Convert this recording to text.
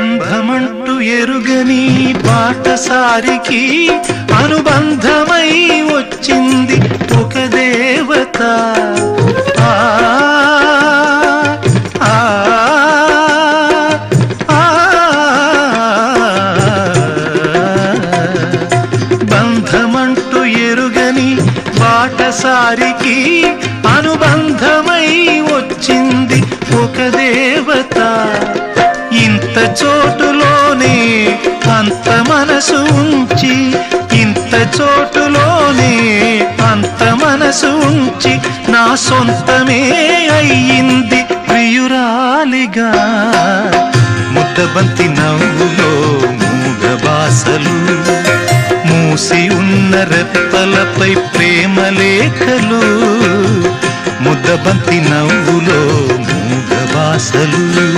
బంధమంటూ ఎరుగని బాటసారికి అనుబంధమై వచ్చింది ఒక దేవత. ఆ ఆ ఆ బంధమంటూ ఎరుగని బాటసారికి అనుబంధమై వచ్చింది ఒక దేవత. ఇంత చోటులోనే అంత మనసు ఉంచి, ఇంత చోటులోనే అంత మనసు ఉంచి నా సొంతమే అయ్యింది ప్రియురాలిగా. ముద్దబంతి నవ్వులో మూగ బాసలు, మూసి ఉన్న రెప్పలపై ప్రేమ లేఖలు. ముద్దబంతి నవ్వులో మూగ బాసలు.